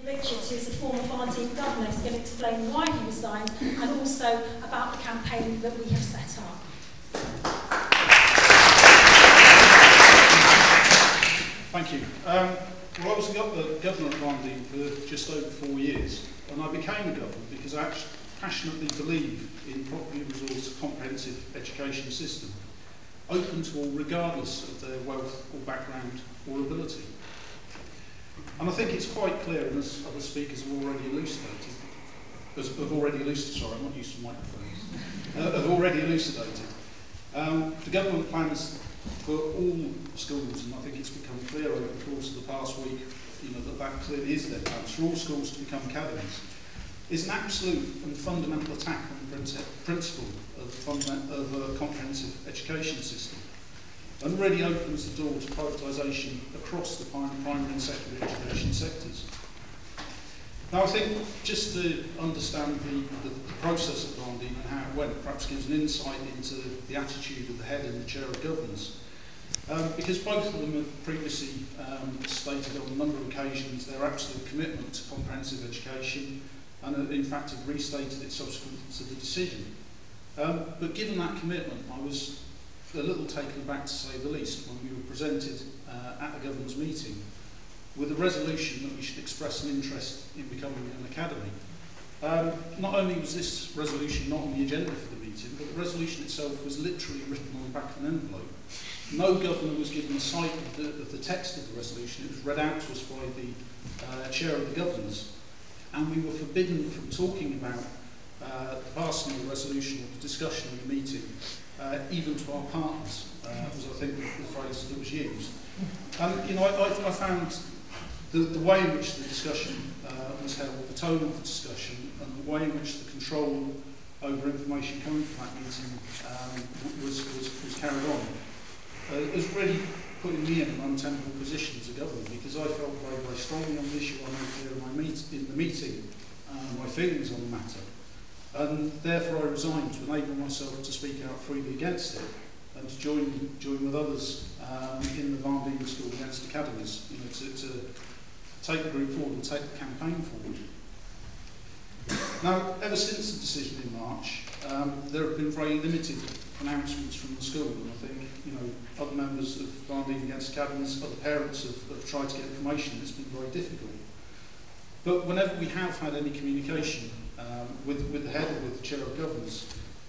Richards, who's a former Varndean governor, is going to explain why he resigned and also about the campaign that we have set up. Thank you. Well, I was the governor of Varndean for just over 4 years, and I became a governor because I actually passionately believe in properly resourced comprehensive education system, open to all regardless of their wealth or background or ability. And I think it's quite clear, and as other speakers have already elucidated, sorry, I'm not used to microphones, have already elucidated, the government plans for all schools, and I think it's become clear over the course of the past week, that clearly is their plans, for all schools to become academies, is an absolute and fundamental attack on the principle of a comprehensive education system, and really opens the door to privatisation across the primary and secondary education sectors. Now, I think just to understand the process at Varndean and how it went, perhaps gives an insight into the attitude of the head and the chair of governors. Because both of them have previously stated on a number of occasions their absolute commitment to comprehensive education, and in fact have restated it subsequent to the decision. But given that commitment, I was a little taken aback, to say the least, when we were presented at the governor's meeting with a resolution that we should express an interest in becoming an academy. Not only was this resolution not on the agenda for the meeting, but the resolution itself was literally written on the back of an envelope. No governor was given a sight of the text of the resolution. It was read out to us by the chair of the governors, and we were forbidden from talking about the passing of the resolution or the discussion of the meeting, even to our partners, was I think the phrase that was used. I found the way in which the discussion was held, the tone of the discussion, and the way in which the control over information coming from that meeting was carried on, has really put me in an untenable position as a governor, because I felt very, very strongly on the issue. I made clear in the meeting my feelings on the matter, and therefore I resigned to enable myself to speak out freely against it and to join with others in the Varndean School Against Academies, to take the group forward and take the campaign forward. Now, ever since the decision in March, there have been very limited announcements from the school, and I think other members of Varndean Against Academies, other parents have tried to get information. It's been very difficult. But whenever we have had any communication with the head or with the chair of governors,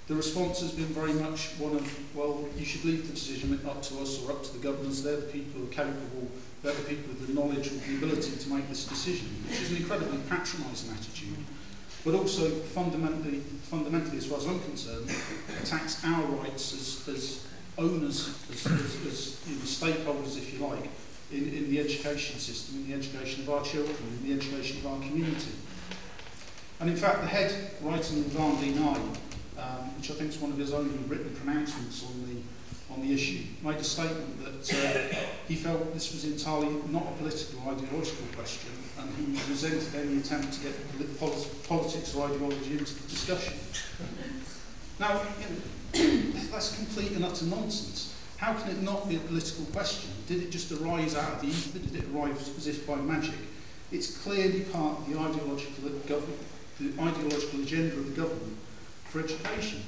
the response has been very much one of, well, you should leave the decision up to us or up to the governors. They're the people who are capable, they're the people with the knowledge or the ability to make this decision, which is an incredibly patronising attitude, but also fundamentally, as far as I'm concerned, attacks our rights as owners, as stakeholders, if you like, in the education system, in the education of our children, in the education of our community. And in fact, the head, writing in Varndean which I think is one of his only written pronouncements on the issue, made a statement that he felt this was entirely not a political or ideological question, and he resented any attempt to get politics or ideology into the discussion. Now, that's complete and utter nonsense. How can it not be a political question? Did it just arise out of the ether? Did it arrive as if by magic? It's clearly part of the ideological agenda of the government for education.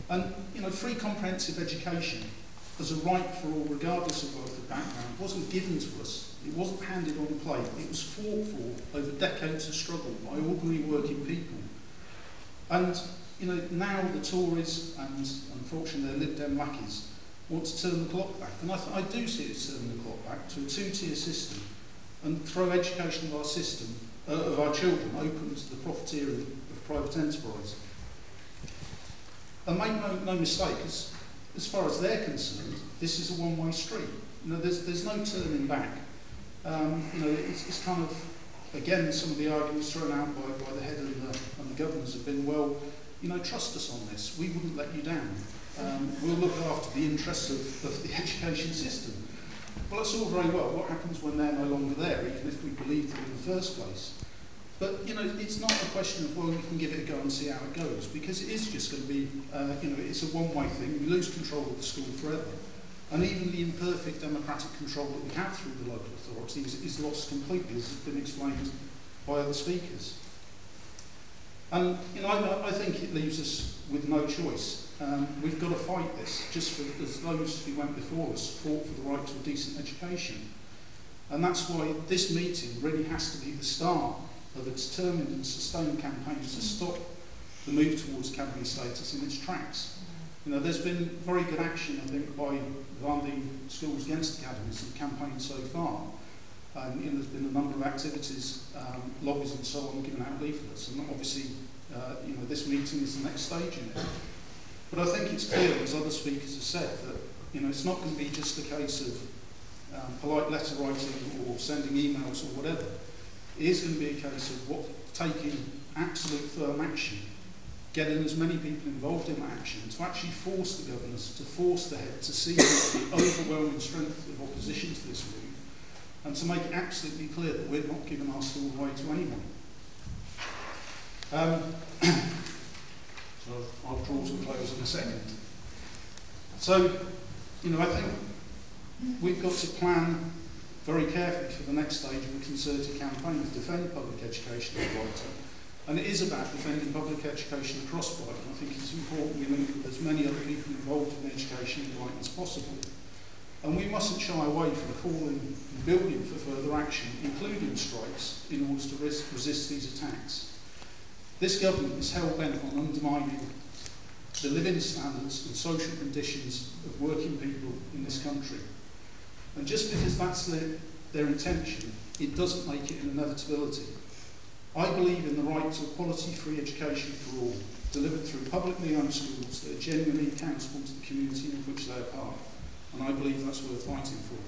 And free comprehensive education as a right for all, regardless of wealth or background, wasn't given to us. It wasn't handed on a plate. It was fought for over decades of struggle by ordinary working people. And now the Tories and unfortunately the Lib Dem lackeys want to turn the clock back. And I do see it turning the clock back to a two-tier system and throw education of our system, of our children, open to the profiteering of private enterprise. And make no mistake, as far as they're concerned, this is a one-way street. There's no turning back. It's kind of, again, some of the arguments thrown out by the head and the governors have been, well, trust us on this. We wouldn't let you down. We'll look after the interests of the education system. Well, that's all very well. What happens when they're no longer there, even if we believed them in the first place? But, it's not a question of, well, we can give it a go and see how it goes, because it is just going to be, it's a one-way thing. We lose control of the school forever. And even the imperfect democratic control that we have through the local authorities is lost completely, as has been explained by other speakers. And I think it leaves us with no choice. We've got to fight this, just as those who went before us fought for the right to a decent education. And that's why this meeting really has to be the start of a determined and sustained campaign to stop the move towards academy status in its tracks. There's been very good action, I think, by Varndean schools against academies and campaigns so far. There's been a number of activities, lobbies and so on, giving out leaflets, and obviously, this meeting is the next stage in it. But I think it's clear, as other speakers have said, that it's not going to be just a case of polite letter writing or sending emails or whatever. It is going to be a case of taking absolute firm action, getting as many people involved in that action to actually force the governors, to force the head to see the overwhelming strength of opposition to this move, and to make it absolutely clear that we're not giving our school away to anyone. So I'll draw to a close in a second. So, I think we've got to plan very carefully for the next stage of a concerted campaign to defend public education in Brighton. And it is about defending public education across Brighton. I think it's important we link with as many other people involved in education in Brighton as possible. And we mustn't shy away from calling and building for further action, including strikes, in order to resist these attacks. This government is hell-bent on undermining the living standards and social conditions of working people in this country. And just because that's their intention, it doesn't make it an inevitability. I believe in the right to a quality free education for all, delivered through publicly owned schools that are genuinely accountable to the community in which they are part. And I believe that's worth fighting for.